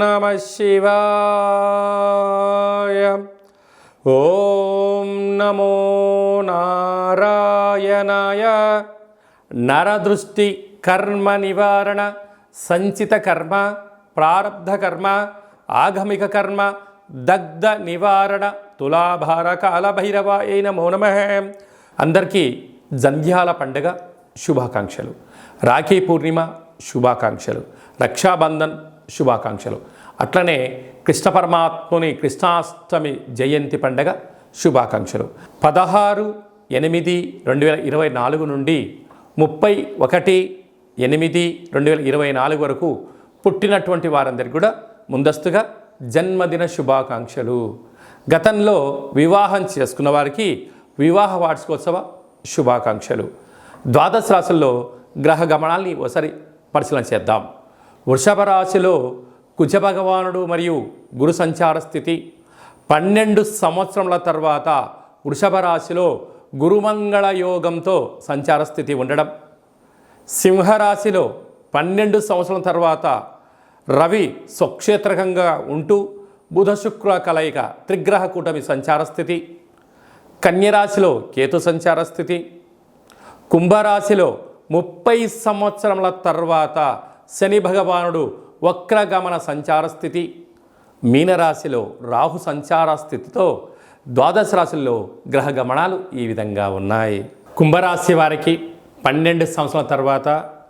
నమః శివాయ. ఓం నమో నారాయణాయ. నరదృష్టి కర్మ నివారణ, సంచిత కర్మ, ప్రారబ్ధ కర్మ, ఆగమిక కర్మ, దగ్ధ నివారణ, తులాభార కాలభైరవాయ నమో నమః. అందరికీ జంధ్యాల పండుగ శుభాకాంక్షలు, రాఖీ పూర్ణిమ శుభాకాంక్షలు, రక్షాబంధన్ శుభాకాంక్షలు. అట్లనే కృష్ణ పరమాత్ముని కృష్ణాష్టమి జయంతి పండుగ శుభాకాంక్షలు. 16/8/2024 నుండి 31/8/2024 వరకు పుట్టినటువంటి వారందరికీ కూడా ముందస్తుగా జన్మదిన శుభాకాంక్షలు. గతంలో వివాహం చేసుకున్న వారికి వివాహ వార్షికోత్సవ శుభాకాంక్షలు. ద్వాదశ రాశుల్లో గ్రహ గమనాల్ని ఒకసారి పరిశీలన చేద్దాం. వృషభ రాశిలో కుజ భగవానుడు మరియు గురు సంచార స్థితి. 12 సంవత్సరముల తర్వాత వృషభ రాశిలో గురుమంగళ యోగంతో సంచార స్థితి ఉండడం. సింహరాశిలో 12 సంవత్సరాల తర్వాత రవి స్వక్షేత్రకంగా ఉంటూ బుధ శుక్ర కలయిక త్రిగ్రహ కూటమి సంచార స్థితి. కన్యరాశిలో కేతు సంచార స్థితి. కుంభరాశిలో 30 సంవత్సరముల తర్వాత శని భగవానుడు వక్రగమన సంచార స్థితి. మీనరాశిలో రాహు సంచార స్థితితో ద్వాదశ రాశుల్లో గ్రహ గమనాలు ఈ విధంగా ఉన్నాయి. కుంభరాశి వారికి 12 సంవత్సరాల తర్వాత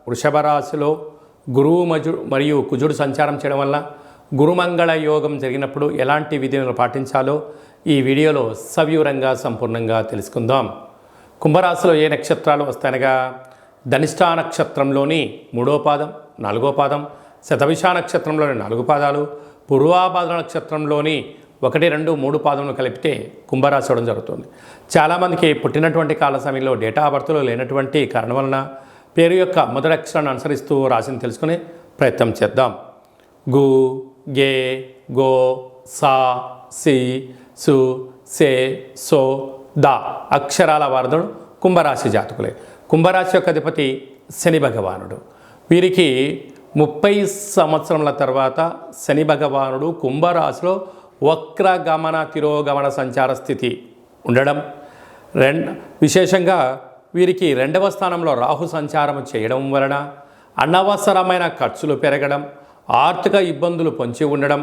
వృషభ రాశిలో గురువు మరియు కుజుడు సంచారం చేయడం వల్ల గురుమంగళ యోగం జరిగినప్పుడు ఎలాంటి విధులను పాటించాలో ఈ వీడియోలో సవివరంగా సంపూర్ణంగా తెలుసుకుందాం. కుంభరాశిలో ఏ నక్షత్రాలు వస్తాయనగా ధనిష్టా నక్షత్రంలోని 3వ పాదం, 4వ పాదం, శతభిష నక్షత్రంలోని 4 పాదాలు, పూర్వాభాద్ర నక్షత్రంలోని 1, 2, 3 పాదములు కలిపితే కుంభరాశి అవడం జరుగుతుంది. చాలామందికి పుట్టినటువంటి కాల సమయంలో డేటా ఆఫ్ బర్త్లో లేనటువంటి కారణం వలన పేరు యొక్క మొదటి అక్షరాన్ని అనుసరిస్తూ రాశిని తెలుసుకునే ప్రయత్నం చేద్దాం. గు, గే, గో, సా, సి, సు, సే, సో, ద అక్షరాల వారధుడు కుంభరాశి జాతకులే. కుంభరాశి యొక్క అధిపతి శని భగవానుడు. వీరికి 30 సంవత్సరముల తర్వాత శని భగవానుడు కుంభరాశిలో వక్రగమన తిరోగమన సంచార స్థితి ఉండడం. విశేషంగా వీరికి 2వ స్థానంలో రాహు సంచారం చేయడం వలన అనవసరమైన ఖర్చులు పెరగడం, ఆర్థిక ఇబ్బందులు పొంచి ఉండడం,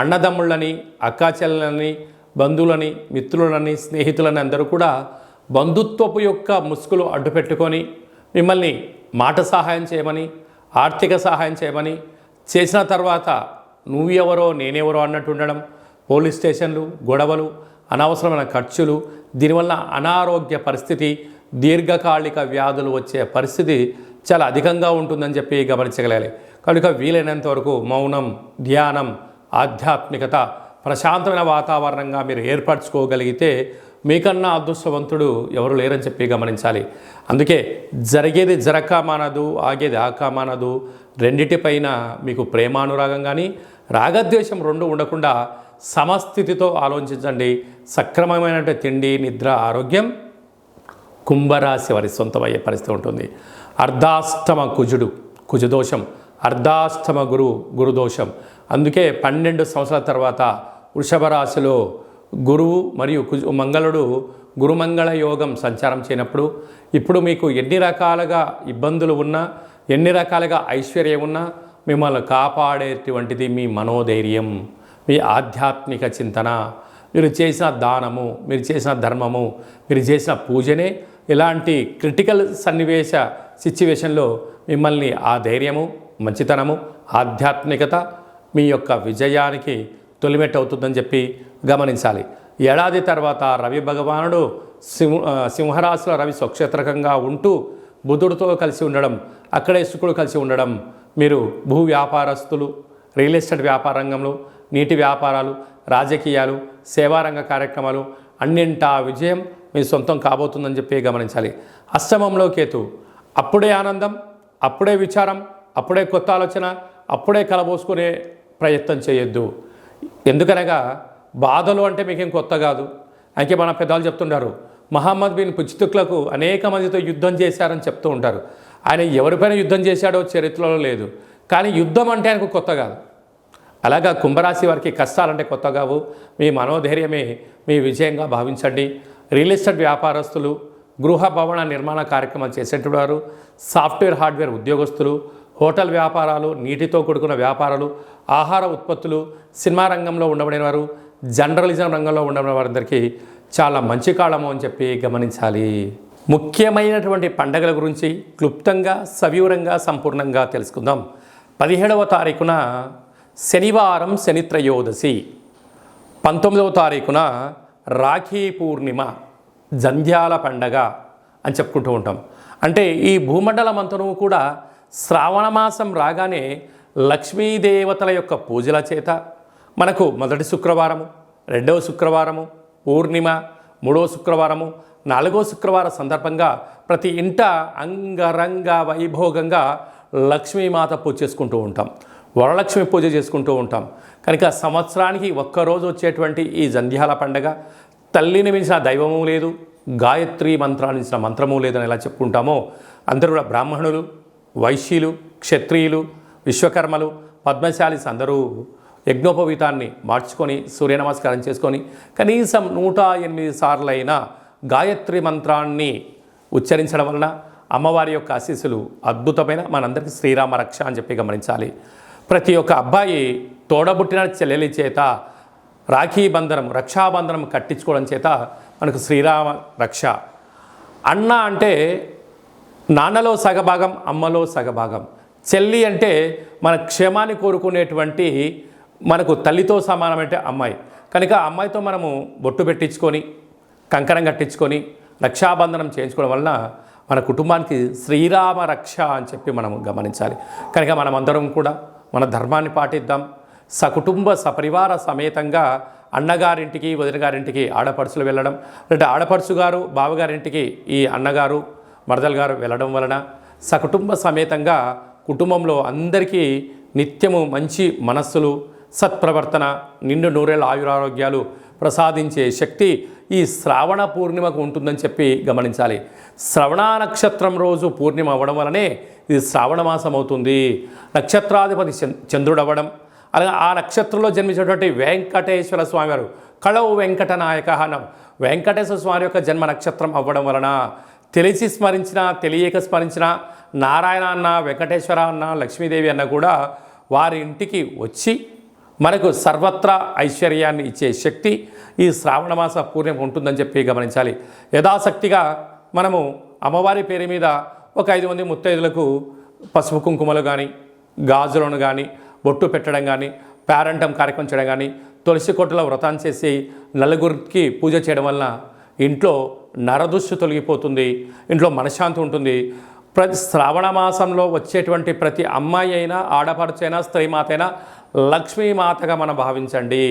అన్నదమ్ముళ్ళని, అక్కాచెల్లెలని, బంధువులని, మిత్రులని, స్నేహితులని అందరూ కూడా బంధుత్వపు యొక్క ముసుగులు అడ్డుపెట్టుకొని మిమ్మల్ని మాట సహాయం చేయమని, ఆర్థిక సహాయం చేయమని, చేసిన తర్వాత నువ్వెవరో నేనెవరో అన్నట్టు ఉండడం, పోలీస్ స్టేషన్లు, గొడవలు, అనవసరమైన ఖర్చులు, దీనివల్ల అనారోగ్య పరిస్థితి, దీర్ఘకాలిక వ్యాధులు వచ్చే పరిస్థితి చాలా అధికంగా ఉంటుందని చెప్పి గమనించగలగాలి. కనుక వీలైనంత వరకు మౌనం, ధ్యానం, ఆధ్యాత్మికత, ప్రశాంతమైన వాతావరణంగా మీరు ఏర్పరచుకోగలిగితే మీకన్నా అదృష్టవంతుడు ఎవరు లేరని చెప్పి గమనించాలి. అందుకే జరిగేది జరక మానదు, ఆగేది ఆక మానదు. రెండిటిపైన మీకు ప్రేమానురాగం కానీ రాగద్వేషం 2 ఉండకుండా సమస్థితితో ఆలోచించండి. సక్రమమైన తిండి, నిద్ర, ఆరోగ్యం కుంభరాశి వారి సొంతమయ్యే పరిస్థితి ఉంటుంది. అర్ధాష్టమ కుజుడు కుజదోషం, అర్ధాష్టమ గురుదోషం. అందుకే 12 సంవత్సరాల తర్వాత వృషభ రాశిలో గురువు మరియు మంగళుడు గురుమంగళ యోగం సంచారం చేయనప్పుడు ఇప్పుడు మీకు ఎన్ని రకాలుగా ఇబ్బందులు ఉన్నా, ఎన్ని రకాలుగా ఐశ్వర్యం ఉన్నా మిమ్మల్ని కాపాడేటువంటిది మీ మనోధైర్యం, మీ ఆధ్యాత్మిక చింతన, మీరు చేసిన దానము, మీరు చేసిన ధర్మము, మీరు చేసిన పూజనే ఇలాంటి క్రిటికల్ సిచ్యువేషన్లో మిమ్మల్ని ఆ ధైర్యము, మంచితనము, ఆధ్యాత్మికత మీ యొక్క విజయానికి తొలిమెట్టు అవుతుందని చెప్పి గమనించాలి. ఏడాది తర్వాత రవి భగవానుడు సింహరాశిలో రవి స్వక్షేత్రకంగా ఉంటూ బుధుడితో కలిసి ఉండడం, అక్కడే శుక్రుడు కలిసి ఉండడం, మీరు భూ వ్యాపారస్తులు, రియల్ ఎస్టేట్ వ్యాపార రంగంలో, నీటి వ్యాపారాలు, రాజకీయాలు, సేవారంగ కార్యక్రమాలు అన్నింటా విజయం మీ సొంతం కాబోతుందని చెప్పి గమనించాలి. అష్టమంలో కేతు, అప్పుడే ఆనందం, అప్పుడే విచారం, అప్పుడే కొత్త ఆలోచన, అప్పుడే కలబోసుకునే ప్రయత్నం చేయొద్దు. ఎందుకనగా బాధలు అంటే మీకేం కొత్త కాదు. అయితే మన పెద్దలు చెప్తుంటారు, మహమ్మద్ బిన్ పుచ్తుక్లకు అనేక మందితో యుద్ధం చేశారని చెప్తూ ఉంటారు. ఆయన ఎవరిపైన యుద్ధం చేశాడో చరిత్రలో లేదు, కానీ యుద్ధం అంటే ఆయనకు కొత్త కాదు. అలాగా కుంభరాశి వారికి కష్టాలంటే కొత్త కావు. మీ మనోధైర్యమే మీ విజయంగా భావించండి. రియల్ ఎస్టేట్ వ్యాపారస్తులు, గృహ భవన నిర్మాణ కార్యక్రమాలు చేసేటువంటి వారు, సాఫ్ట్వేర్ హార్డ్వేర్ ఉద్యోగస్తులు, హోటల్ వ్యాపారాలు, నీటితో కూడుకున్న వ్యాపారాలు, ఆహార ఉత్పత్తులు, సినిమా రంగంలో ఉండబడిన వారు, జర్నలిజం రంగంలో ఉండబడిన వారందరికీ చాలా మంచి కాలము అని చెప్పి గమనించాలి. ముఖ్యమైనటువంటి పండగల గురించి క్లుప్తంగా సవివరంగా సంపూర్ణంగా తెలుసుకుందాం. 17వ తారీఖున శనివారం శనిత్రయోదశి, 19వ తారీఖున రాఖీ పూర్ణిమ, జంధ్యాల పండగ అని చెప్పుకుంటూ ఉంటాం. అంటే ఈ భూమండలం అంతను కూడా శ్రావణ మాసం రాగానే లక్ష్మీదేవతల యొక్క పూజల చేత మనకు మొదటి శుక్రవారము, రెండవ శుక్రవారము, పూర్ణిమ, మూడవ శుక్రవారము, నాలుగో శుక్రవారం సందర్భంగా ప్రతి ఇంట అంగరంగ వైభోగంగా లక్ష్మీమాత పూజ చేసుకుంటూ ఉంటాం, వరలక్ష్మి పూజ చేసుకుంటూ ఉంటాం. కనుక సంవత్సరానికి ఒక్కరోజు వచ్చేటువంటి ఈ జంధ్యాల పండగ తల్లిని మించిన దైవము లేదు, గాయత్రి మంత్రాన్ని మించిన మంత్రము లేదని ఎలా చెప్పుకుంటామో అందరూ కూడా బ్రాహ్మణులు, వైశ్యులు, క్షత్రియులు, విశ్వకర్మలు, పద్మశాలీస్ అందరూ యజ్ఞోపవీతాన్ని మార్చుకొని సూర్య నమస్కారం చేసుకొని కనీసం 108 సార్లైనా గాయత్రి మంత్రాన్ని ఉచ్చరించడం వలన అమ్మవారి యొక్క ఆశీస్సులు అద్భుతమైన మనందరికీ శ్రీరామ రక్ష అని చెప్పి గమనించాలి. ప్రతి ఒక్క అబ్బాయి తోడబుట్టిన చెల్లెలి చేత రాఖీ బంధనం, రక్షాబంధనం కట్టించుకోవడం చేత మనకు శ్రీరామ రక్ష. అన్న అంటే నాన్నలో సగభాగం, అమ్మలో సగభాగం. చెల్లి అంటే మన క్షేమాన్ని కోరుకునేటువంటి మనకు తల్లితో సమానమంటే అమ్మాయి. కనుక అమ్మాయితో మనము బొట్టు పెట్టించుకొని కంకణం కట్టించుకొని రక్షాబంధనం చేయించుకోవడం వలన మన కుటుంబానికి శ్రీరామ రక్ష అని చెప్పి మనం గమనించాలి. కనుక మనమందరం కూడా మన ధర్మాన్ని పాటిద్దాం. సకుటుంబ సపరివార సమేతంగా అన్నగారింటికి, వదిన గారింటికి ఆడపడుచులు వెళ్ళడం, అంటే ఆడపడుచు గారు బావగారింటికి ఈ అన్నగారు మరదలు గారు వెళ్ళడం వలన సకుటుంబ సమేతంగా కుటుంబంలో అందరికీ నిత్యము మంచి మనస్సులు, సత్ప్రవర్తన, నిండు నూరేళ్ళ ఆయురారోగ్యాలు ప్రసాదించే శక్తి ఈ శ్రావణ పూర్ణిమకు ఉంటుందని చెప్పి గమనించాలి. శ్రవణ నక్షత్రం రోజు పూర్ణిమ అవ్వడం వలనే ఇది శ్రావణ మాసం అవుతుంది. నక్షత్రాధిపతి చంద్రుడు అవ్వడం, అలాగే ఆ నక్షత్రంలో జన్మించినటువంటి వెంకటేశ్వర స్వామి వారు కళవు వెంకటనాయక అనం వెంకటేశ్వర స్వామి యొక్క జన్మ నక్షత్రం అవ్వడం వలన తెలిసి స్మరించిన, తెలియక స్మరించిన నారాయణ అన్న, వెంకటేశ్వర అన్న, లక్ష్మీదేవి అన్న కూడా వారి ఇంటికి వచ్చి మనకు సర్వత్రా ఐశ్వర్యాన్ని ఇచ్చే శక్తి ఈ శ్రావణ మాస పూర్ణిమ ఉంటుందని చెప్పి గమనించాలి. యథాశక్తిగా మనము అమ్మవారి పేరు మీద ఒక 5 మంది ముత్తైదులకు పసుపు కుంకుమలు కానీ, గాజులను కానీ, బొట్టు పెట్టడం కానీ, పేరంటం కార్యక్రమం చేయడం కానీ, తులసి కొట్టులో వ్రతం చేసి నలుగురికి పూజ చేయడం వలన ఇంట్లో నరదృష్టి తొలగిపోతుంది, ఇంట్లో మనశ్శాంతి ఉంటుంది. ప్రతి శ్రావణ మాసంలో వచ్చేటువంటి ప్రతి అమ్మాయి అయినా, ఆడపడుచైనా, స్త్రీమాత అయినా లక్ష్మీమాతగా మనం భావించండి.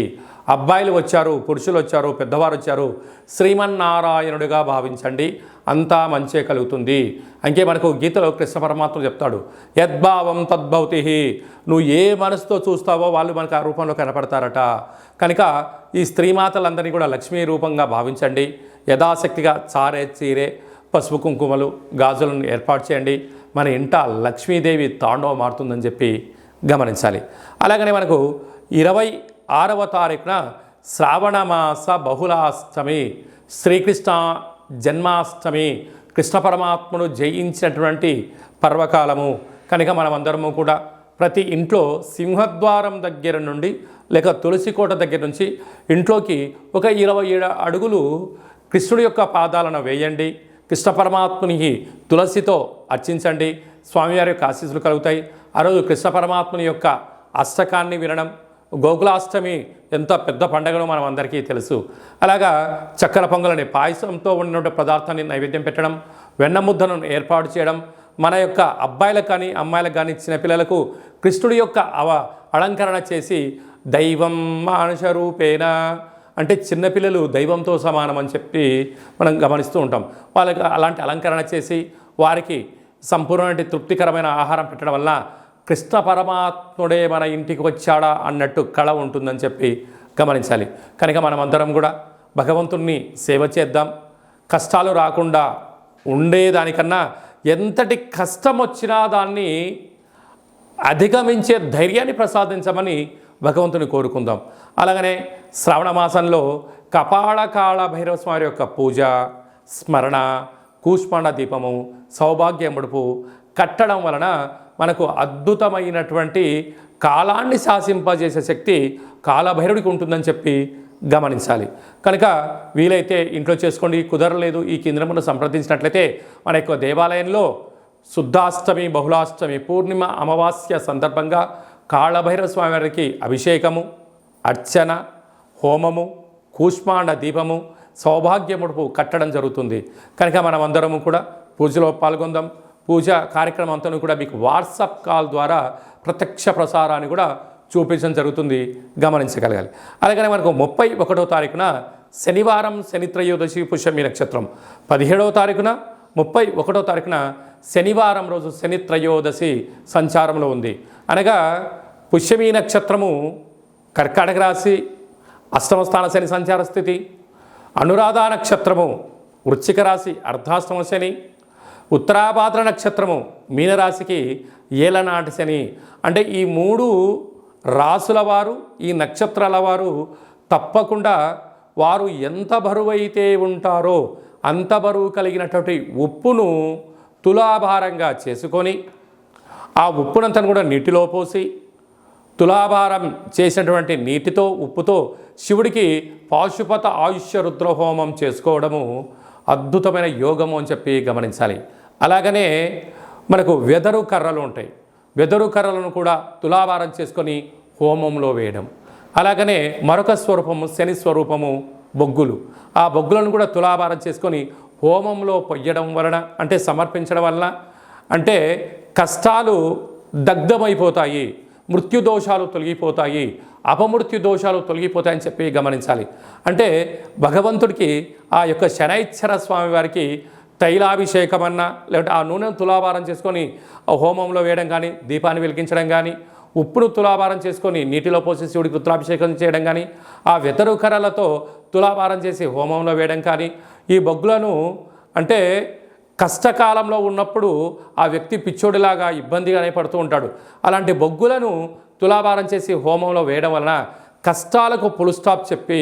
అబ్బాయిలు వచ్చారు, పురుషులు వచ్చారు, పెద్దవారు వచ్చారు, శ్రీమన్నారాయణుడిగా భావించండి. అంతా మంచే కలుగుతుంది. అంకే మనకు గీతలో కృష్ణ పరమాత్మ చెప్తాడు, యద్భావం తద్భవతి. నువ్వు ఏ మనసుతో చూస్తావో వాళ్ళు మనకు ఆ రూపంలో కనపడతారట. కనుక ఈ స్త్రీమాతలందరినీ కూడా లక్ష్మీ రూపంగా భావించండి. యథాశక్తిగా చారే చీరే, పసుపు కుంకుమలు, గాజులను ఏర్పాటు చేయండి. మన ఇంట లక్ష్మీదేవి తాండవ మారుతుందని చెప్పి గమనించాలి. అలాగనే మనకు 26వ తారీఖున శ్రావణమాస బహుళాష్టమి, శ్రీకృష్ణ జన్మాష్టమి, కృష్ణ పరమాత్ముడు జయించినటువంటి పర్వకాలము. కనుక మనమందరము కూడా ప్రతి ఇంట్లో సింహద్వారం దగ్గర నుండి లేక తులసి కోట దగ్గర నుంచి ఇంట్లోకి ఒక 27 అడుగులు కృష్ణుడి యొక్క పాదాలను వేయండి. కృష్ణ పరమాత్మునికి తులసితో అర్చించండి. స్వామివారి యొక్క ఆశీస్సులు కలుగుతాయి. ఆ రోజు కృష్ణ పరమాత్ముని యొక్క అష్టకాన్ని వినడం, గోకులాష్టమి ఎంత పెద్ద పండుగనో మనం అందరికీ తెలుసు. అలాగా చక్కెర పొంగలని పాయసంతో ఉన్నటువంటి పదార్థాన్ని నైవేద్యం పెట్టడం, వెన్న ముద్దను ఏర్పాటు చేయడం, మన యొక్క అబ్బాయిలకు కానీ అమ్మాయిలకు కానీ చిన్నపిల్లలకు కృష్ణుడి యొక్క అలంకరణ చేసి దైవం మానుష రూపేణ అంటే చిన్నపిల్లలు దైవంతో సమానం అని చెప్పి మనం గమనిస్తూ ఉంటాం. వాళ్ళకి అలాంటి అలంకరణ చేసి వారికి సంపూర్ణమైన తృప్తికరమైన ఆహారం పెట్టడం వల్ల కృష్ణ పరమాత్ముడే మన ఇంటికి వచ్చాడా అన్నట్టు కళ ఉంటుందని చెప్పి గమనించాలి. కనుక మనమందరం కూడా భగవంతుణ్ణి సేవ చేద్దాం. కష్టాలు రాకుండా ఉండేదానికన్నా ఎంతటి కష్టం వచ్చినా దాన్ని అధిగమించే ధైర్యాన్ని ప్రసాదించమని భగవంతుని కోరుకుందాం. అలాగనే శ్రావణ మాసంలో కపాల కాళ భైరవ స్వామి యొక్క పూజ, స్మరణ, కూష్మాండ దీపము, సౌభాగ్య ముడుపు కట్టడం వలన మనకు అద్భుతమైనటువంటి కాలాన్ని శాసింపజేసే శక్తి కాలభైరవుడికి ఉంటుందని చెప్పి గమనించాలి. కనుక వీలైతే ఇంట్లో చేసుకోండి, కుదరలేదు ఈ కేంద్రమును సంప్రదించినట్లయితే మన యొక్క దేవాలయంలో శుద్ధాష్టమి, బహుళాష్టమి, పూర్ణిమ, అమావాస్య సందర్భంగా కాళభైరవ స్వామి వారికి అభిషేకము, అర్చన, హోమము, కూష్మాండ దీపము, సౌభాగ్య ముడుపు కట్టడం జరుగుతుంది. కనుక మనం అందరము కూడా పూజలో పాల్గొందాం. పూజ కార్యక్రమం అంతా కూడా మీకు వాట్సాప్ కాల్ ద్వారా ప్రత్యక్ష ప్రసారాన్ని కూడా చూపించడం జరుగుతుంది, గమనించగలగాలి. అలాగనే మనకు 31వ తారీఖున శనివారం, శని త్రయోదశి, పుష్యమి నక్షత్రం. 17వ తారీఖున, 31వ తారీఖున శనివారం రోజు శని త్రయోదశి సంచారంలో ఉంది. అనగా పుష్యమి నక్షత్రము కర్కాటక రాశి, అష్టమ స్థాన శని సంచార స్థితి. అనురాధ నక్షత్రము వృశ్చిక రాశి, అర్ధాష్టమ శని. ఉత్తరాభాద్ర నక్షత్రము మీనరాశికి ఏలనాటి శని. అంటే ఈ 3 రాసుల వారు, ఈ నక్షత్రాల వారు తప్పకుండా వారు ఎంత బరువైతే ఉంటారో అంత బరువు కలిగినటువంటి ఉప్పును తులాభారంగా చేసుకొని ఆ ఉప్పునంతను కూడా నీటిలో పోసి తులాభారం చేసినటువంటి నీటితో, ఉప్పుతో శివుడికి పాశుపత ఆయుష్య రుద్రహోమం చేసుకోవడము అద్భుతమైన యోగము అని చెప్పి గమనించాలి. అలాగనే మనకు వెదరు కర్రలు ఉంటాయి, వెదరు కర్రలను కూడా తులాభారం చేసుకొని హోమంలో వేయడం. అలాగనే మరొక స్వరూపము శని స్వరూపము బొగ్గులు. ఆ బొగ్గులను కూడా తులాభారం చేసుకొని హోమంలో పొయ్యడం వలన, అంటే సమర్పించడం వలన, అంటే కష్టాలు దగ్ధమైపోతాయి, మృత్యుదోషాలు తొలగిపోతాయి, అపమృత్యు దోషాలు తొలగిపోతాయని చెప్పి గమనించాలి. అంటే భగవంతుడికి ఆ యొక్క శనైశ్వర స్వామి వారికి తైలాభిషేకం అన్నా, లేకపోతే ఆ నూనెను తులాభారం చేసుకొని హోమంలో వేయడం కానీ, దీపాన్ని వెలిగించడం కానీ, ఉప్పును తులాభారం చేసుకొని నీటిలో పోసి శివుడికి రుద్రాభిషేకం చేయడం కానీ, ఆ వెతరు కర్రలతో తులాభారం చేసి హోమంలో వేయడం కానీ, ఈ బొగ్గులను అంటే కష్టకాలంలో ఉన్నప్పుడు ఆ వ్యక్తి పిచ్చోడిలాగా ఇబ్బందిగానే పడుతూ ఉంటాడు. అలాంటి బొగ్గులను తులాభారం చేసి హోమంలో వేయడం వలన కష్టాలకు ఫుల్ స్టాప్ చెప్పి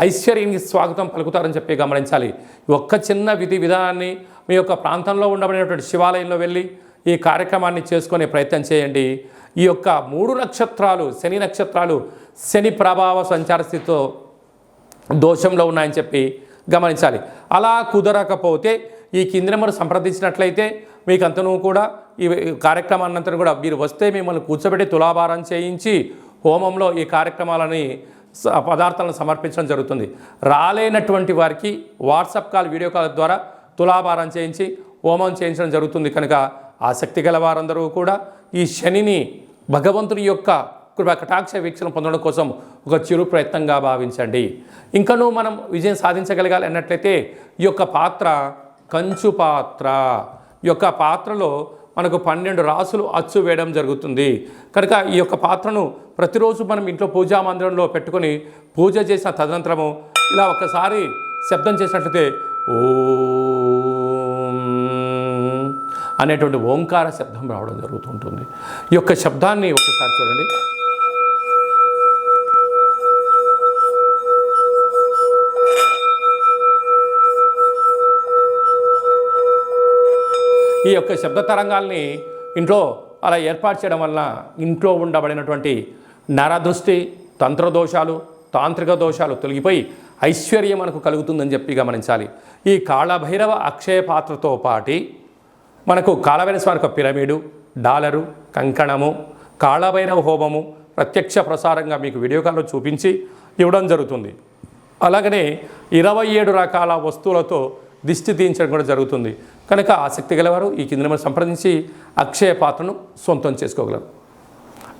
ఐశ్వర్యానికి స్వాగతం పలుకుతారని చెప్పి గమనించాలి. ఒక్క చిన్న విధి విధానాన్ని మీ యొక్క ప్రాంతంలో ఉండబడినటువంటి శివాలయంలో వెళ్ళి ఈ కార్యక్రమాన్ని చేసుకునే ప్రయత్నం చేయండి. ఈ యొక్క 3 నక్షత్రాలు, శని నక్షత్రాలు శని ప్రభావ సంచార స్థితితో దోషంలో ఉన్నాయని చెప్పి గమనించాలి. అలా కుదరకపోతే ఈ కింది నెంబర్ సంప్రదించినట్లయితే మీకు అంతను కూడా ఈ కార్యక్రమాన్నంతా కూడా మీరు వస్తే మిమ్మల్ని కూర్చోబెట్టి తులాభారం చేయించి హోమంలో ఈ కార్యక్రమాలని పదార్థాలను సమర్పించడం జరుగుతుంది. రాలేనటువంటి వారికి వాట్సాప్ కాల్, వీడియో కాల్ ద్వారా తులాభారం చేయించి హోమం చేయించడం జరుగుతుంది. కనుక ఆసక్తి గల వారందరూ కూడా ఈ శనిని భగవంతుని యొక్క కృపా కటాక్ష వీక్షణ పొందడం కోసం ఒక చిరు ప్రయత్నంగా భావించండి. ఇంకనూ మనం విజయం సాధించగలగాలి అన్నట్లయితే ఈ యొక్క పాత్ర కంచు పాత్ర. ఈ యొక్క పాత్రలో మనకు 12 రాసులు అచ్చు వేయడం జరుగుతుంది. కనుక ఈ యొక్క పాత్రను ప్రతిరోజు మనం ఇంట్లో పూజా మందిరంలో పెట్టుకొని పూజ చేసిన తదనంతరము ఇలా ఒకసారి శబ్దం చేసినట్లయితే ఓం అనేటువంటి ఓంకార శబ్దం రావడం జరుగుతుంటుంది. ఈ యొక్క శబ్దాన్ని ఒకసారి చూడండి. ఈ యొక్క శబ్ద తరంగాల్ని ఇంట్లో అలా ఏర్పాటు చేయడం వలన ఇంట్లో ఉండబడినటువంటి నరదృష్టి, తంత్రదోషాలు, తాంత్రిక దోషాలు తొలగిపోయి ఐశ్వర్యం మనకు కలుగుతుందని చెప్పి గమనించాలి. ఈ కాళభైరవ అక్షయ పాత్రతో పాటి మనకు కాళభైరవ స్వామి యొక్క పిరమిడు, డాలరు, కంకణము, కాళభైరవ హోమము ప్రత్యక్ష ప్రసారంగా మీకు వీడియో కాల్లో చూపించి ఇవ్వడం జరుగుతుంది. అలాగనే 27 రకాల వస్తువులతో దిష్టి తీయించడం కూడా జరుగుతుంది. కనుక ఆసక్తి గలవారు ఈ కింద నెంబర్ సంప్రదించి అక్షయ పాత్రను సొంతం చేసుకోగలరు.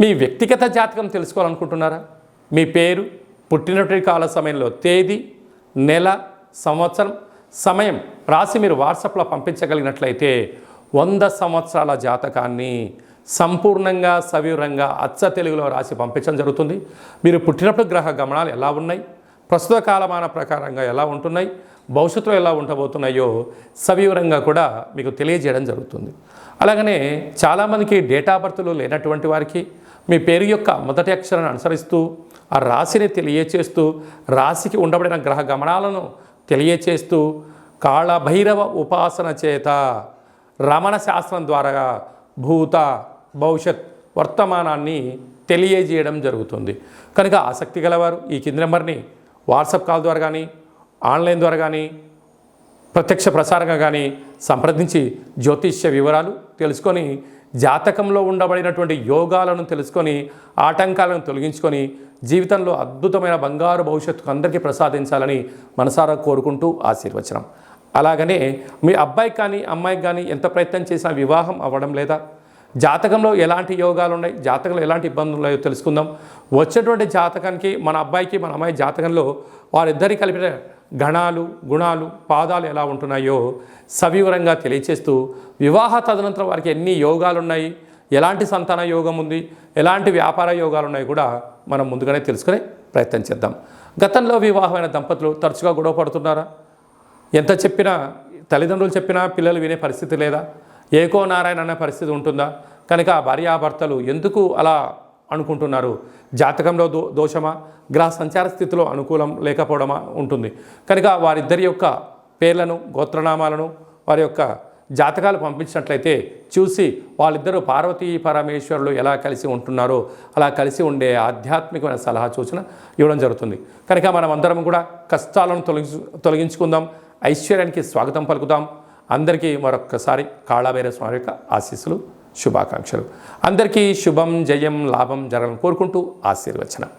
మీ వ్యక్తిగత జాతకం తెలుసుకోవాలనుకుంటున్నారా? మీ పేరు, పుట్టినటువంటి కాల సమయంలో తేదీ, నెల, సంవత్సరం, సమయం రాసి మీరు వాట్సాప్లో పంపించగలిగినట్లయితే 100 సంవత్సరాల జాతకాన్ని సంపూర్ణంగా సవివరంగా అచ్చ తెలుగులో రాసి పంపించడం జరుగుతుంది. మీరు పుట్టినప్పుడు గ్రహ గమనాలు ఎలా ఉన్నాయి, ప్రస్తుత కాలమాన ప్రకారంగా ఎలా ఉంటున్నాయి, భవిష్యత్తులో ఎలా ఉండబోతున్నాయో సవివరంగా కూడా మీకు తెలియజేయడం జరుగుతుంది. అలాగనే చాలామందికి డేటా బర్త్లు లేనటువంటి వారికి మీ పేరు యొక్క మొదటి అక్షరాన్ని అనుసరిస్తూ ఆ రాశిని తెలియచేస్తూ రాశికి ఉండబడిన గ్రహ గమనాలను తెలియచేస్తూ కాళభైరవ ఉపాసన చేత రమణ శాస్త్రం ద్వారా భూత భవిష్యత్ వర్తమానాన్ని తెలియజేయడం జరుగుతుంది. కనుక ఆసక్తి గలవారు ఈ కింది నెంబర్ని వాట్సాప్ కాల్ ద్వారా కానీ ఆన్లైన్ ద్వారా కానీ ప్రత్యక్ష ప్రసారంగా కానీ సంప్రదించి జ్యోతిష్య వివరాలు తెలుసుకొని జాతకంలో ఉండబడినటువంటి యోగాలను తెలుసుకొని ఆటంకాలను తొలగించుకొని జీవితంలో అద్భుతమైన బంగారు భవిష్యత్తుకు అందరికీ ప్రసాదించాలని మనసారా కోరుకుంటూ ఆశీర్వచనం. అలాగనే మీ అబ్బాయికి కానీ అమ్మాయికి కానీ ఎంత ప్రయత్నం చేసినా వివాహం అవ్వడం లేదా, జాతకంలో ఎలాంటి యోగాలు ఉన్నాయి, జాతకంలో ఎలాంటి ఇబ్బందులు ఉన్నాయో తెలుసుకుందాం. వచ్చేటువంటి జాతకానికి మన అబ్బాయికి మన అమ్మాయి జాతకంలో వారిద్దరి కలిపిన గణాలు గుణాలు పాదాలు ఎలా ఉంటున్నాయో సవివరంగా తెలియచేస్తూ వివాహ తదనంతరం వారికి ఎన్ని యోగాలు ఉన్నాయి, ఎలాంటి సంతాన యోగం ఉంది, ఎలాంటి వ్యాపార యోగాలు ఉన్నాయి కూడా మనం ముందుగానే తెలుసుకునే ప్రయత్నం చేద్దాం. గతంలో వివాహమైన దంపతులు తరచుగా గొడవ పడుతున్నారా? ఎంత చెప్పినా తల్లిదండ్రులు చెప్పినా పిల్లలు వినే పరిస్థితి లేదా? ఏకో నారాయణ అనే పరిస్థితి ఉంటుందా? కనుక భార్యాభర్తలు ఎందుకు అలా అనుకుంటున్నారు? జాతకంలో దోషమా, గ్రహ సంచార స్థితిలో అనుకూలం లేకపోవడమా ఉంటుంది. కనుక వారిద్దరి యొక్క పేర్లను గోత్రనామాలను వారి యొక్క జాతకాలు పంపించినట్లయితే చూసి వాళ్ళిద్దరూ పార్వతీ పరమేశ్వరులు ఎలా కలిసి ఉంటున్నారో అలా కలిసి ఉండే ఆధ్యాత్మికమైన సలహా సూచన ఇవ్వడం జరుగుతుంది. కనుక మనం అందరం కూడా కష్టాలను తొలగించుకుందాం, ఐశ్వర్యానికి స్వాగతం పలుకుదాం. అందరికీ మరొక్కసారి కాళభైరవ స్వామి యొక్క ఆశీస్సులు, శుభాకాంక్షలు. అందరికీ శుభం, జయం, లాభం జరగాలని కోరుకుంటూ ఆశీర్వచనం.